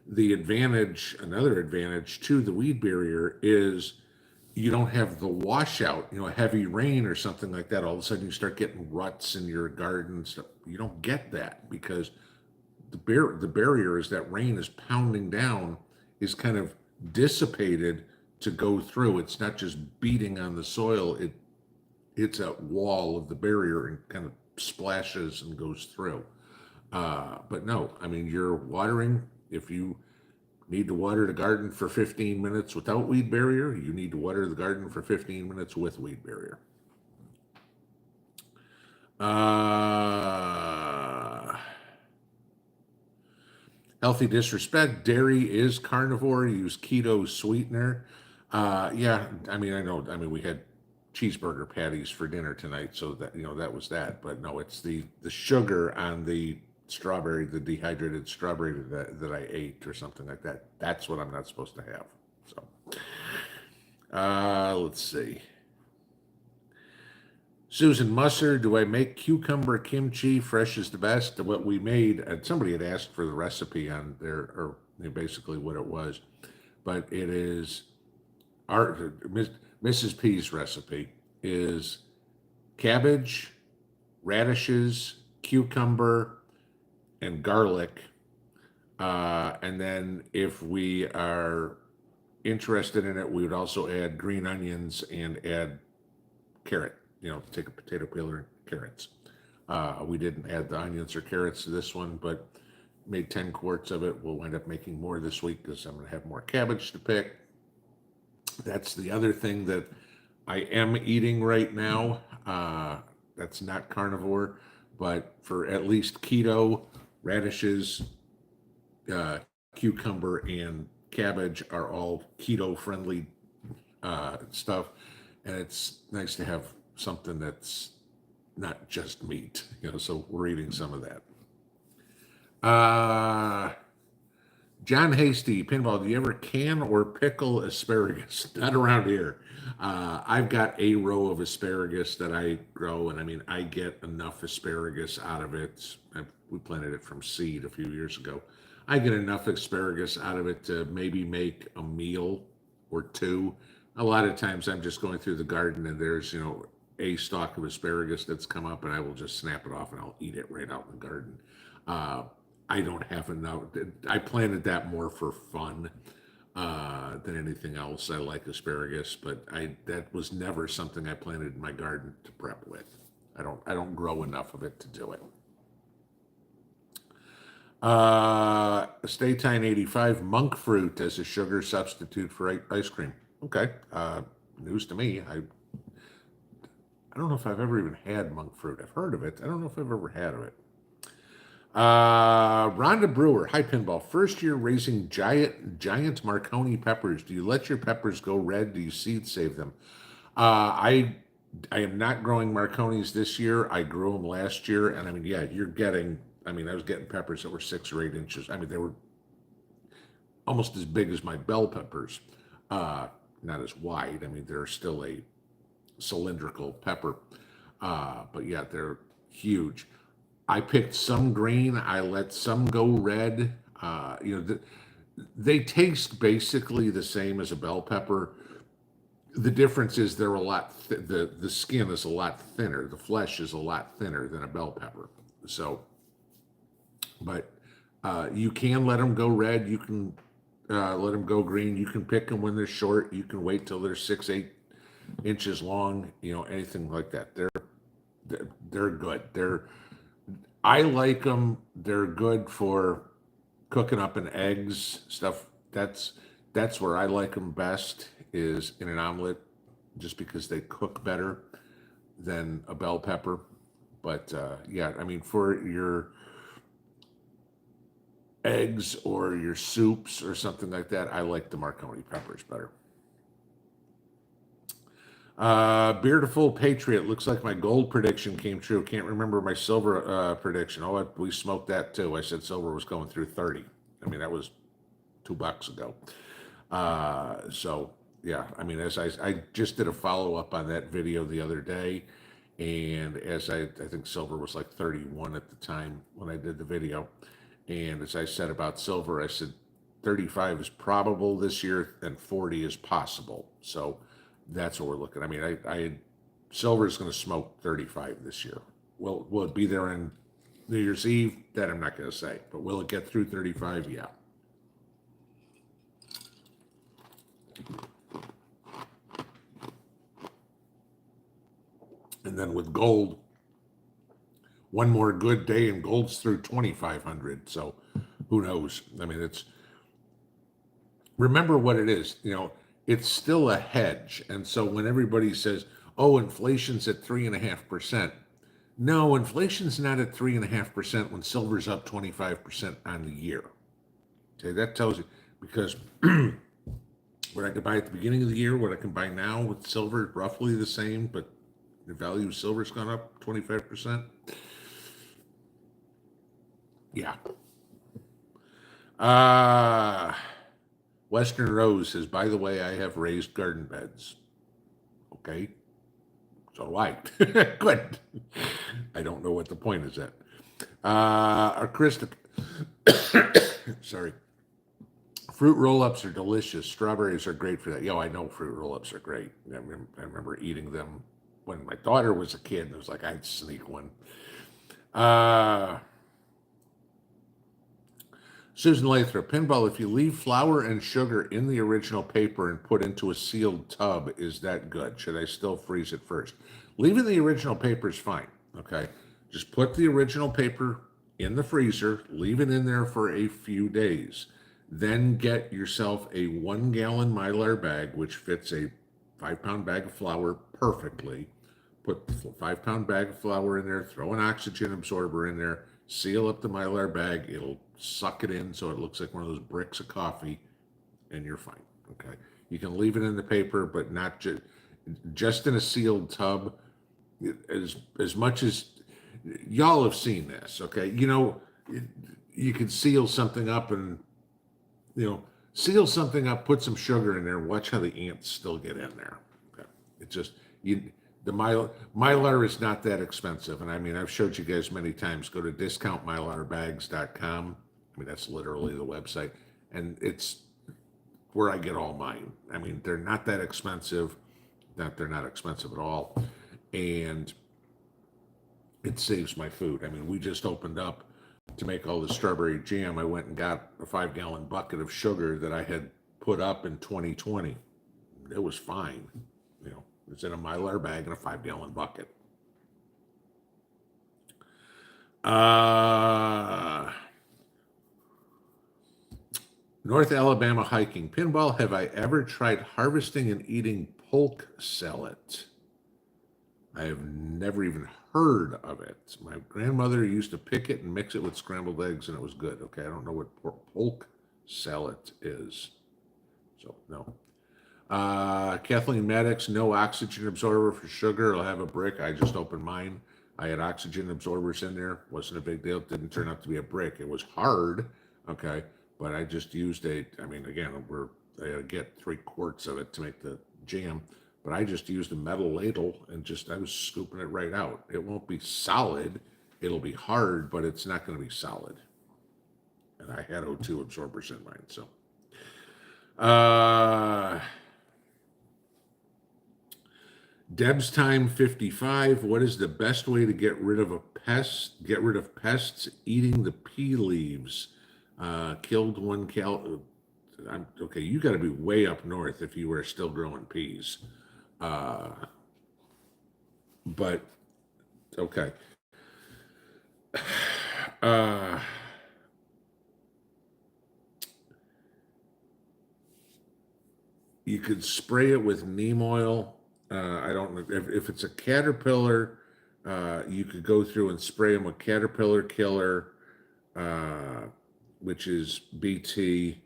Another advantage to the weed barrier is you don't have the washout, heavy rain or something like that. All of a sudden you start getting ruts in your garden stuff. You don't get that because the barrier, as that rain is pounding down, is kind of dissipated to go through. It's not just beating on the soil. It's a wall of the barrier and kind of splashes and goes through. But no, I mean, you're watering. If you need to water the garden for 15 minutes without weed barrier, you need to water the garden for 15 minutes with weed barrier. Healthy disrespect. Dairy is carnivore. Use keto sweetener. Yeah, I know. We had cheeseburger patties for dinner tonight, so that that was that. But no, it's the sugar on the strawberry, the dehydrated strawberry that I ate or something like that. That's what I'm not supposed to have. So, let's see. Susan Musser, do I make cucumber kimchi? Fresh is the best. What we made, somebody had asked for the recipe on there, or basically what it was, but it is Mrs. P's recipe is cabbage, radishes, cucumber, and garlic. And then if we are interested in it, we would also add green onions and add carrot, take a potato peeler and carrots. We didn't add the onions or carrots to this one, but made 10 quarts of it. We'll wind up making more this week because I'm going to have more cabbage to pick. That's the other thing that I am eating right now. That's not carnivore, but for at least keto, radishes, cucumber, and cabbage are all keto-friendly stuff, and it's nice to have something that's not just meat, so we're eating some of that. John Hasty, Pinball, do you ever can or pickle asparagus? Not around here. I've got a row of asparagus that I grow, and I get enough asparagus out of it. We planted it from seed a few years ago. I get enough asparagus out of it to maybe make a meal or two. A lot of times I'm just going through the garden and there's, a stalk of asparagus that's come up, and I will just snap it off and I'll eat it right out in the garden. I don't have enough. I planted that more for fun than anything else. I like asparagus, but that was never something I planted in my garden to prep with. I don't grow enough of it to do it. Staytime 85, monk fruit as a sugar substitute for ice cream. Okay, news to me. I don't know if I've ever even had monk fruit. I've heard of it. I don't know if I've ever had of it. Rhonda Brewer, hi Pinball. First year raising giant Marconi peppers. Do you let your peppers go red? Do you seed save them? I am not growing Marconis this year. I grew them last year, and you're getting. I was getting peppers that were 6 or 8 inches. They were almost as big as my bell peppers, not as wide. They're still a cylindrical pepper, but yeah, they're huge. I picked some green. I let some go red. They taste basically the same as a bell pepper. The difference is they're a lot. The skin is a lot thinner. The flesh is a lot thinner than a bell pepper. So, but you can let them go red. You can let them go green. You can pick them when they're short. You can wait till they're 6-8 inches long. Anything like that. They're good. I like them. They're good for cooking up in eggs, stuff. That's where I like them best, is in an omelet, just because they cook better than a bell pepper. But for your eggs or your soups or something like that, I like the Marconi peppers better. Beardful Patriot, looks like my gold prediction came true. Can't remember my silver prediction. We smoked that too. I said silver was going through 30. That was $2 ago. So yeah, as I just did a follow-up on that video the other day, and as I think silver was like 31 at the time when I did the video, and as I said about silver, I said 35 is probable this year and 40 is possible. So that's what we're looking. Silver is going to smoke 35 this year. Will it be there on New Year's Eve? That I'm not going to say. But will it get through 35? Yeah. And then with gold, one more good day and gold's through 2,500. So who knows? Remember what it is. It's still a hedge. And so when everybody says, oh, inflation's at 3.5%. No, inflation's not at 3.5% when silver's up 25% on the year. Okay, that tells you, because what I could buy at the beginning of the year, what I can buy now with silver, roughly the same, but the value of silver's gone up 25%. Yeah. Uh, Western Rose says, by the way, I have raised garden beds. Okay. So do I. Good. I don't know what the point is at. Our Krista, sorry. Fruit roll-ups are delicious. Strawberries are great for that. Yo, I know fruit roll-ups are great. I remember eating them when my daughter was a kid. And it was like I'd sneak one. Uh, Susan Lathrop, pinball, if you leave flour and sugar in the original paper and put into a sealed tub, is that good? Should I still freeze it first? Leaving the original paper is fine. Okay. Just put the original paper in the freezer, leave it in there for a few days. Then get yourself a 1 gallon Mylar bag, which fits a 5 pound bag of flour perfectly. Put the 5 pound bag of flour in there, throw an oxygen absorber in there, seal up the Mylar bag. It'll suck it in so it looks like one of those bricks of coffee, and you're fine. Okay. You can leave it in the paper, but not just in a sealed tub. As much as y'all have seen this, okay? You could seal something up and seal something up, put some sugar in there, watch how the ants still get in there. Okay. It just you the Mylar is not that expensive, and I mean I've showed you guys many times. Go to discountmylarbags.com. I mean that's literally the website, and it's where I get all mine. I mean they're not that expensive. Not they're not expensive at all, and it saves my food. I mean we just opened up to make all the strawberry jam. I went and got a 5 gallon bucket of sugar that I had put up in 2020. It was fine. It's in a Mylar bag in a 5 gallon bucket. North Alabama hiking. Pinball, have I ever tried harvesting and eating polk salad? I have never even heard of it. My grandmother used to pick it and mix it with scrambled eggs, and it was good. Okay, I don't know what polk salad is. So, no. Kathleen Maddox, no oxygen absorber for sugar. I'll have a brick. I just opened mine. I had oxygen absorbers in there. Wasn't a big deal. It didn't turn out to be a brick. It was hard, okay, but I just used I mean, again, I had to get 3 quarts of it to make the jam, but I just used a metal ladle and I was scooping it right out. It won't be solid. It'll be hard, but it's not going to be solid. And I had O2 absorbers in mine, so. Deb's Time 55. What is the best way to get rid of pests eating the pea leaves? Killed one okay, you got to be way up north if you were still growing peas. But okay. You could spray it with neem oil. I don't know if it's a caterpillar. You could go through and spray them with caterpillar killer, which is BT.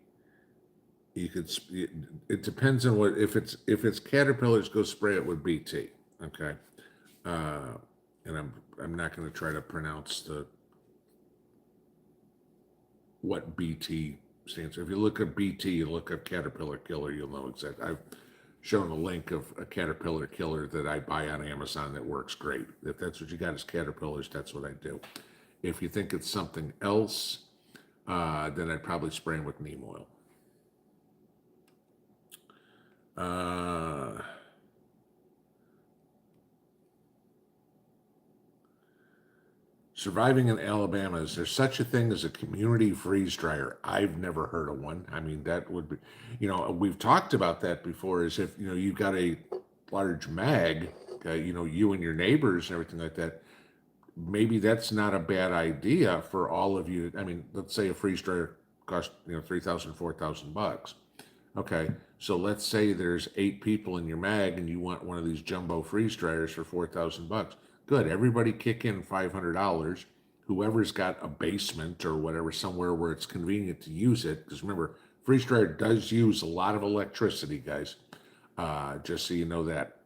You could. It depends on what. If it's caterpillars, go spray it with BT. Okay. And I'm not going to try to pronounce what BT stands for. If you look at BT, you look at caterpillar killer, you'll know exactly. I've shown a link of a caterpillar killer that I buy on Amazon that works great. If that's what you got is caterpillars, that's what I do. If you think it's something else, then I'd probably spray them with neem oil. Surviving in Alabama, is there such a thing as a community freeze dryer? I've never heard of one. I mean, that would be, we've talked about that before, as if, you've got a large mag, okay, you and your neighbors and everything like that. Maybe that's not a bad idea for all of you. I mean, let's say a freeze dryer costs, $3,000, $4,000. Okay, so let's say there's 8 people in your mag and you want one of these jumbo freeze dryers for $4,000. Good, everybody kick in $500. Whoever's got a basement or whatever, somewhere where it's convenient to use it, because remember, freeze dryer does use a lot of electricity, guys. Just so you know that.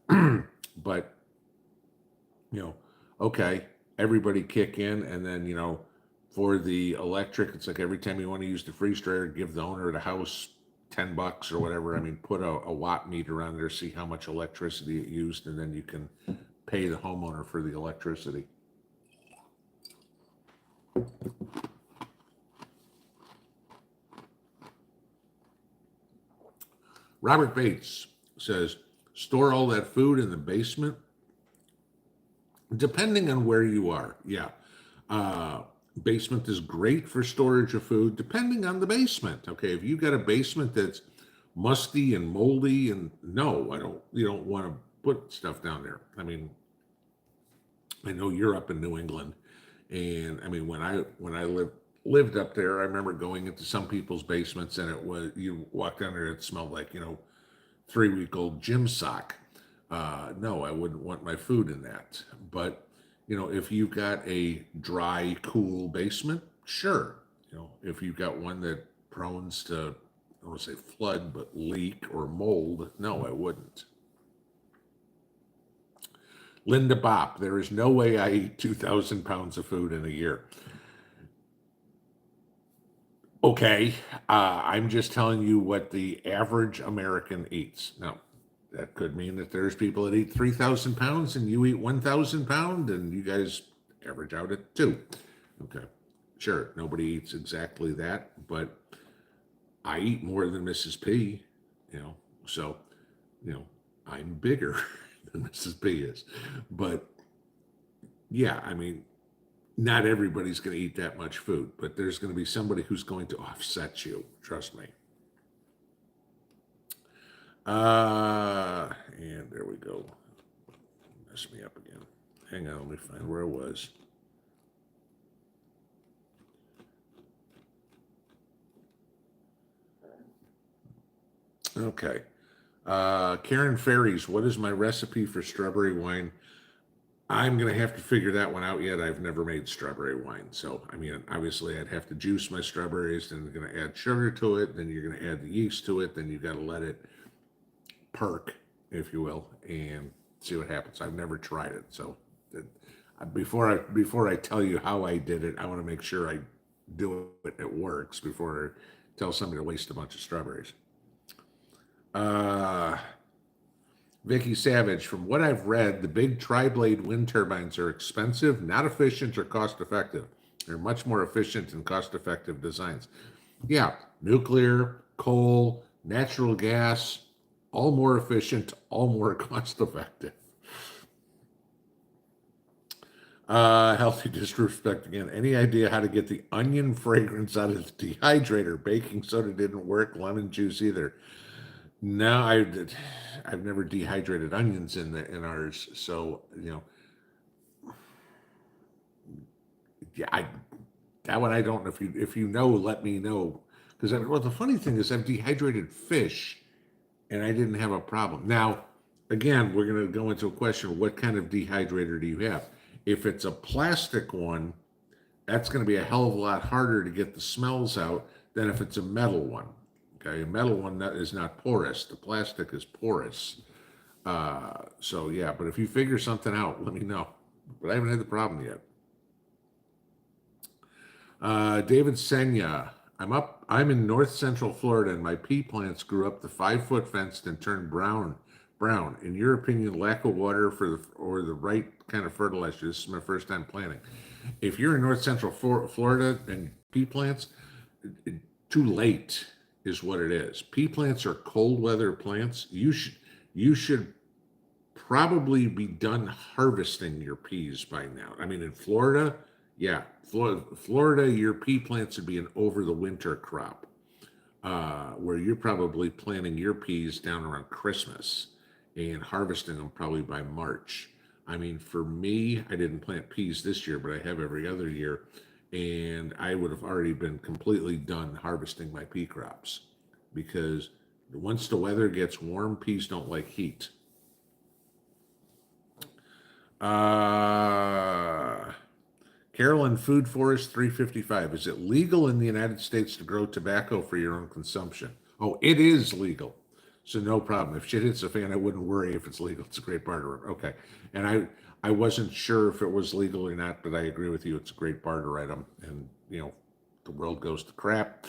But, okay, everybody kick in, and then, For the electric, it's like every time you want to use the freeze dryer, give the owner of the house $10 or whatever. I mean, put a watt meter on there, see how much electricity it used, and then you can pay the homeowner for the electricity. Robert Bates says, store all that food in the basement? Depending on where you are, yeah. Basement is great for storage of food, depending on the basement. Okay, if you got a basement that's musty and moldy, and no, you don't want to put stuff down there. I mean, I know you're up in New England, and I mean, when I lived up there, I remember going into some people's basements, and it was, you walked down there, it smelled like 3-week-old gym sock. No, I wouldn't want my food in that. But if you've got a dry, cool basement, sure. If you've got one that prones to, I don't want to say flood, but leak or mold, no, I wouldn't. Linda Bopp, there is no way I eat 2,000 pounds of food in a year. Okay, I'm just telling you what the average American eats. Now, that could mean that there's people that eat 3,000 pounds and you eat 1,000 pounds and you guys average out at 2. Okay, sure, nobody eats exactly that, but I eat more than Mrs. P, so, I'm bigger than Mrs. P is. But yeah, I mean, not everybody's going to eat that much food, but there's going to be somebody who's going to offset you. Trust me. And there we go. Mess me up again. Hang on, let me find where I was. Okay. Karen Ferries, what is my recipe for strawberry wine? I'm going to have to figure that one out yet. I've never made strawberry wine. So, I mean, obviously I'd have to juice my strawberries, then I'm going to add sugar to it, then you're going to add the yeast to it, then you've got to let it perk, if you will, and see what happens. I've never tried it. So before I tell you how I did it, I want to make sure I do it works before I tell somebody to waste a bunch of strawberries. Vicky Savage, from what I've read, the big tri-blade wind turbines are expensive, not efficient, or cost-effective. They're much more efficient and cost-effective designs. Yeah, nuclear, coal, natural gas, all more efficient, all more cost-effective. Healthy disrespect again. Any idea how to get the onion fragrance out of the dehydrator? Baking soda didn't work, lemon juice either. No, I've never dehydrated onions in ours, so yeah, that one I don't know. If you know, let me know, because the funny thing is I've dehydrated fish, and I didn't have a problem. Now, again, we're going to go into a question: what kind of dehydrator do you have? If it's a plastic one, that's going to be a hell of a lot harder to get the smells out than if it's a metal one. Okay, a metal one that is not porous. The plastic is porous. So yeah, but if you figure something out, let me know. But I haven't had the problem yet. David Senya, I'm in north central Florida, and my pea plants grew up the 5-foot fence and turned brown. In your opinion, lack of water or the right kind of fertilizer? This is my first time planting. If you're in north central Florida and pea plants, too late is what it is. Pea plants are cold weather plants. You should probably be done harvesting your peas by now. I mean, in Florida, yeah, Florida, your pea plants would be an over the winter crop, where you're probably planting your peas down around Christmas and harvesting them probably by March. I mean, for me, I didn't plant peas this year, but I have every other year, and I would have already been completely done harvesting my pea crops, because once the weather gets warm, peas don't like heat. Carolyn Food Forest 355. Is it legal in the United States to grow tobacco for your own consumption? Oh, it is legal. So no problem. If shit hits the fan, I wouldn't worry if it's legal. It's a great part of it. Okay. And I wasn't sure if it was legal or not, but I agree with you. It's a great barter item, and the world goes to crap.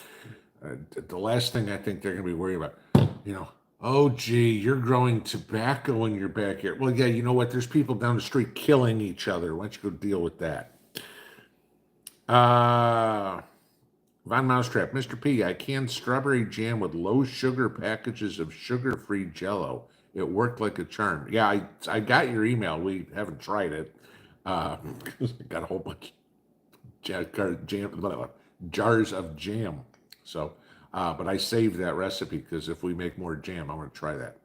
The last thing I think they're going to be worried about, you know, oh gee, you're growing tobacco in your backyard. Well, yeah, you know what? There's people down the street killing each other. Why don't you go deal with that? Uh, Von Mousetrap, Mr. P, I canned strawberry jam with low sugar packages of sugar-free Jello. It worked like a charm. Yeah, I got your email. We haven't tried it. I got a whole bunch jars of jam. So, but I saved that recipe because if we make more jam, I'm going to try that.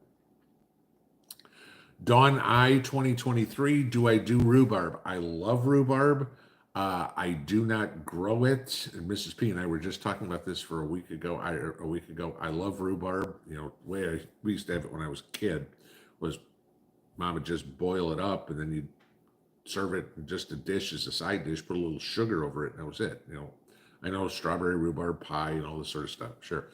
Dawn I 2023, do I do rhubarb? I love rhubarb. I do not grow it. And Mrs. P and I were just talking about this for a week ago. I love rhubarb. The way we used to have it when I was a kid was mom would just boil it up and then you'd serve it in just a dish as a side dish, put a little sugar over it, and that was it. I know strawberry rhubarb pie and all this sort of stuff. Sure.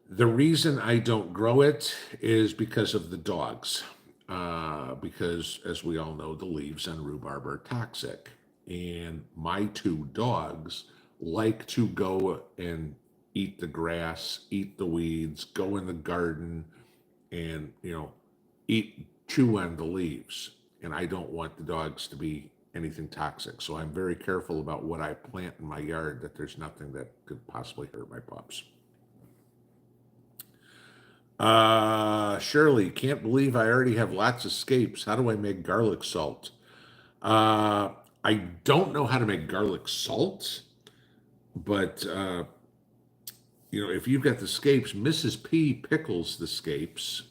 The reason I don't grow it is because of the dogs. Because, as we all know, the leaves on rhubarb are toxic. And my two dogs like to go and eat the grass, eat the weeds, go in the garden, and, chew on the leaves. And I don't want the dogs to be anything toxic. So I'm very careful about what I plant in my yard, that there's nothing that could possibly hurt my pups. Shirley, can't believe I already have lots of scapes. How do I make garlic salt? I don't know how to make garlic salt, but if you've got the scapes, Mrs. P pickles the scapes.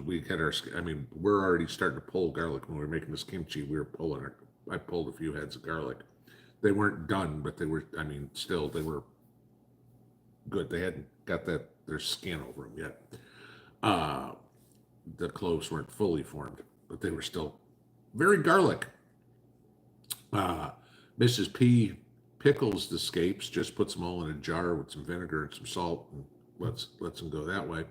We had we're already starting to pull garlic. When we were making this kimchi, we were pulling it. I pulled a few heads of garlic. They weren't done, but they were, still, they were good. They hadn't got their skin over them yet. The cloves weren't fully formed, but they were still very garlic. Mrs. P pickles the scapes, just puts them all in a jar with some vinegar and some salt, and lets them go that way.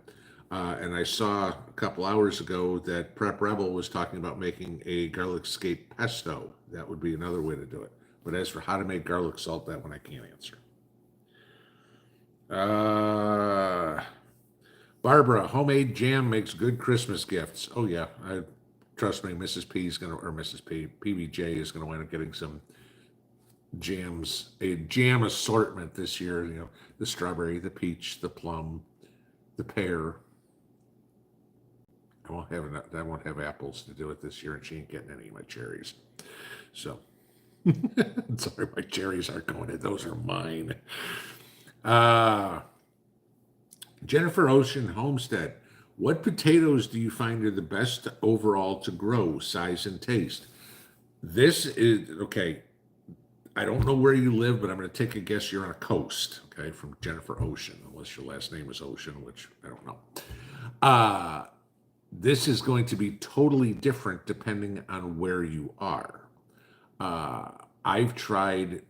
And I saw a couple hours ago that Prep Rebel was talking about making a garlic scape pesto. That would be another way to do it. But as for how to make garlic salt, that one I can't answer. Barbara, homemade jam makes good Christmas gifts. Oh yeah, trust me, Mrs. P is gonna, or Mrs. P, PBJ is gonna wind up getting some jams, a jam assortment this year. The strawberry, the peach, the plum, the pear. I won't have apples to do it this year, and she ain't getting any of my cherries. So, sorry, my cherries aren't going in. Those are mine. Jennifer Ocean Homestead. What potatoes do you find are the best overall to grow, size and taste? This is, okay, I don't know where you live, but I'm going to take a guess you're on a coast, okay, from Jennifer Ocean, unless your last name is Ocean, which I don't know. This is going to be totally different depending on where you are. I've tried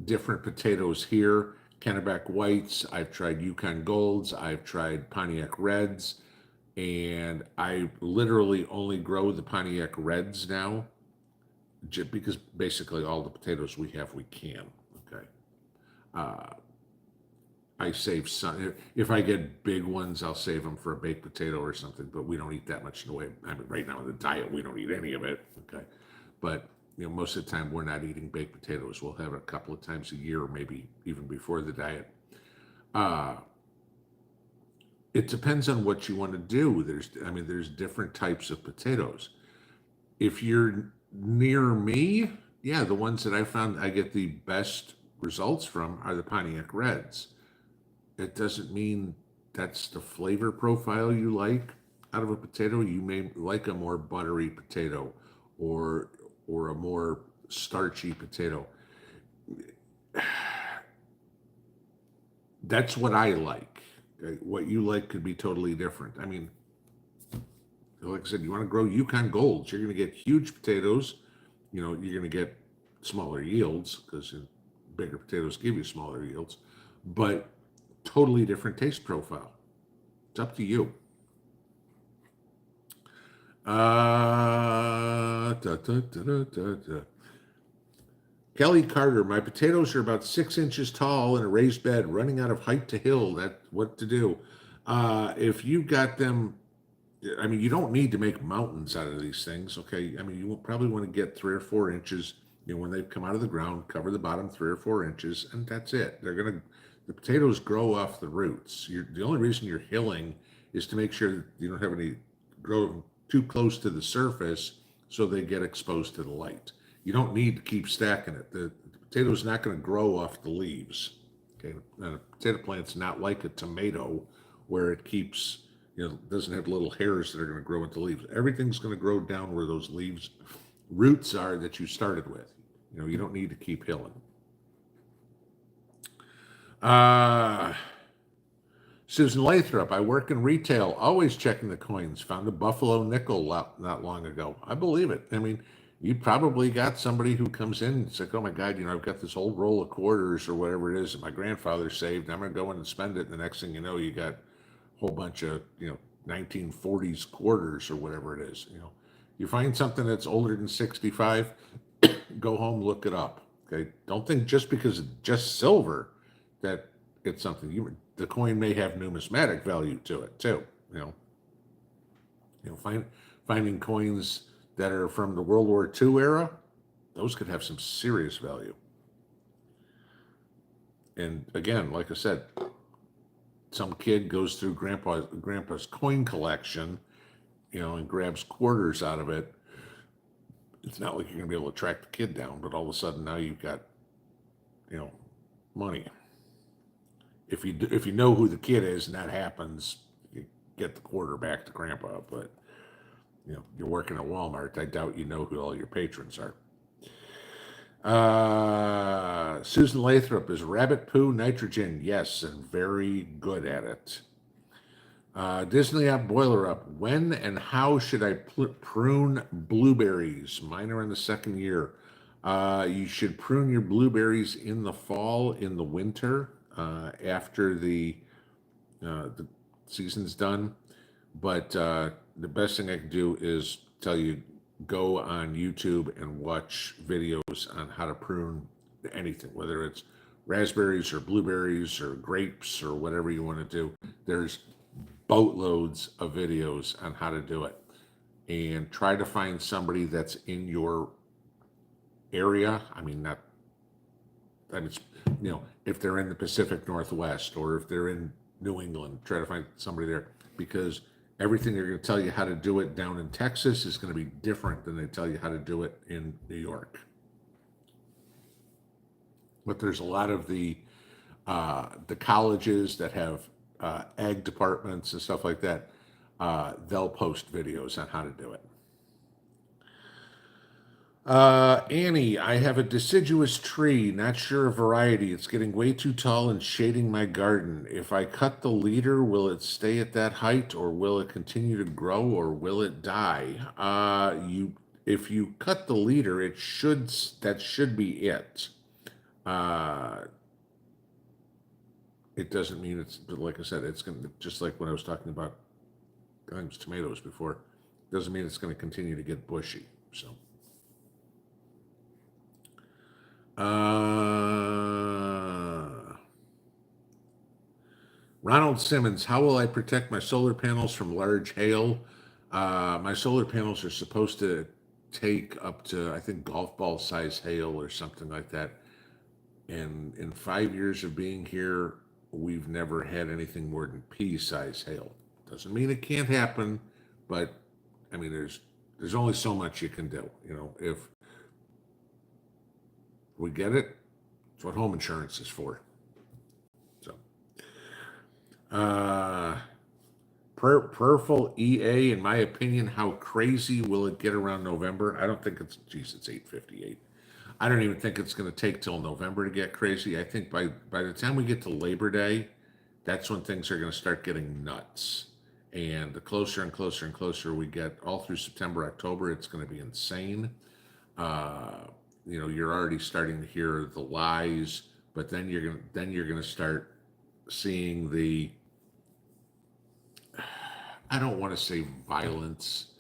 different potatoes here. Kennebec Whites, I've tried Yukon Golds, I've tried Pontiac Reds, and I literally only grow the Pontiac Reds now, just because basically all the potatoes we have, we can, okay? I save some. If I get big ones, I'll save them for a baked potato or something, but we don't eat that much in the way. Right now in the diet, we don't eat any of it, okay? But most of the time we're not eating baked potatoes. We'll have it a couple of times a year, maybe even before the diet. It depends on what you want to do. There's different types of potatoes. If you're near me, yeah, the ones that I found I get the best results from are the Pontiac Reds. It doesn't mean that's the flavor profile you like out of a potato. You may like a more buttery potato or a more starchy potato. That's what I like. Okay? What you like could be totally different. Like I said, you want to grow Yukon Golds, you're going to get huge potatoes. You're going to get smaller yields because bigger potatoes give you smaller yields, but totally different taste profile. It's up to you. Da, da, da, da, da, da. Kelly Carter, my potatoes are about 6 inches tall in a raised bed, running out of height to hill. That what to do? If you've got them, I mean, you don't need to make mountains out of these things. Okay, I mean, you will probably want to get 3 or 4 inches. You know, when they come out of the ground, cover the bottom 3 or 4 inches, and that's it. The potatoes grow off the roots. The only reason you're hilling is to make sure that you don't have any grow too close to the surface so they get exposed to the light. You don't need to keep stacking it. The potato's not going to grow off the leaves. Okay, and a potato plant's not like a tomato where it keeps, doesn't have little hairs that are going to grow into leaves. Everything's going to grow down where those leaves roots are that you started with. You don't need to keep hilling. Susan Lathrop, I work in retail, always checking the coins. Found a Buffalo nickel not long ago. I believe it. I mean, you probably got somebody who comes in and it's like, oh my God, I've got this old roll of quarters or whatever it is that my grandfather saved. I'm going to go in and spend it. And the next thing you know, you got a whole bunch of, 1940s quarters or whatever it is. You find something that's older than 65, go home, look it up. Okay. Don't think just because it's just silver that it's something. The coin may have numismatic value to it too. Finding coins that are from the World War II era, those could have some serious value. And again, like I said, some kid goes through grandpa's coin collection, and grabs quarters out of it. It's not like you're going to be able to track the kid down, but all of a sudden now you've got, money. If you know who the kid is and that happens, you get the quarter back to grandpa. But you're working at Walmart, I doubt you know who all your patrons are. Susan Lathrop, is rabbit poo nitrogen? Yes, and very good at it. Disney app boiler up. When and how should I prune blueberries? Mine are in the second year. You should prune your blueberries in the fall, in the winter, after the season's done. But the best thing I can do is tell you, go on YouTube and watch videos on how to prune anything, whether it's raspberries or blueberries or grapes or whatever you want to do. There's boatloads of videos on how to do it. And try to find somebody that's in your area. If they're in the Pacific Northwest or if they're in New England, try to find somebody there, because everything they're going to tell you how to do it down in Texas is going to be different than they tell you how to do it in New York. But there's a lot of the colleges that have ag departments and stuff like that. They'll post videos on how to do it. Annie, I have a deciduous tree, not sure of variety. It's getting way too tall and shading my garden. If I cut the leader, will it stay at that height, or will it continue to grow, or will it die? If you cut the leader, that should be it. It doesn't mean like I said, it's going to, just like when I was talking about tomatoes before, doesn't mean it's going to continue to get bushy. So. Ronald Simmons, how will I protect my solar panels from large hail? My solar panels are supposed to take up to, I think, golf ball size hail or something like that. And in 5 years of being here, we've never had anything more than pea size hail. Doesn't mean it can't happen, but there's only so much you can do. If we get it, it's what home insurance is for. So, Purple EA, in my opinion, how crazy will it get around November? I don't think it's 8:58. I don't even think it's going to take till November to get crazy. I think by the time we get to Labor Day, that's when things are going to start getting nuts. And the closer and closer and closer we get, all through September, October, it's going to be insane. You're already starting to hear the lies, but then you're going to start seeing the, I don't want to say violence,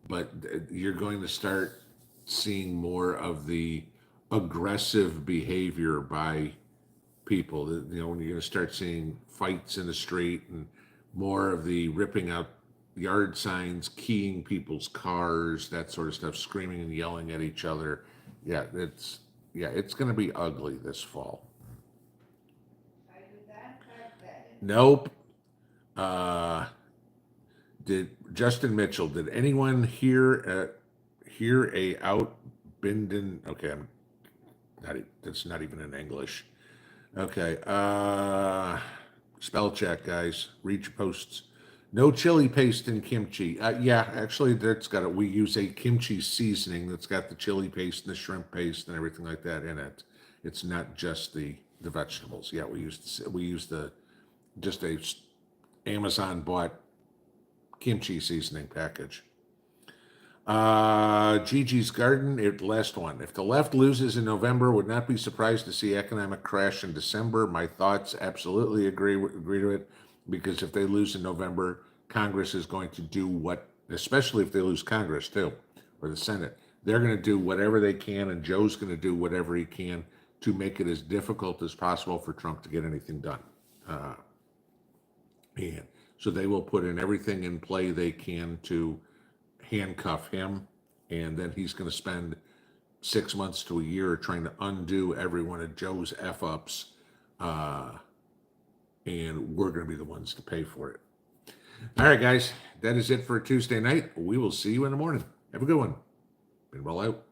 but you're going to start seeing more of the aggressive behavior by people. You know, when you're going to start seeing fights in the street and more of the ripping out yard signs, keying people's cars, that sort of stuff, screaming and yelling at each other. Yeah, it's going to be ugly this fall. Nope. Uh, did Justin Mitchell? Did anyone hear a out Binden? Okay, I'm not. That's not even in English. Okay. Spell check, guys. Read your posts. No chili paste in kimchi. Yeah, actually, that's got it. We use a kimchi seasoning that's got the chili paste and the shrimp paste and everything like that in it. It's not just the vegetables. Yeah, we use the just a Amazon bought kimchi seasoning package. Gigi's Garden, last one. If the left loses in November, would not be surprised to see economic crash in December. My thoughts absolutely agree to it, because if they lose in November, Congress is going to do what, especially if they lose Congress too, or the Senate, they're going to do whatever they can, and Joe's going to do whatever he can to make it as difficult as possible for Trump to get anything done. And so they will put in everything in play they can to handcuff him, and then he's going to spend 6 months to a year trying to undo every one of Joe's F-ups, and we're going to be the ones to pay for it. All right, guys, that is it for Tuesday night. We will see you in the morning. Have a good one. Pinball out.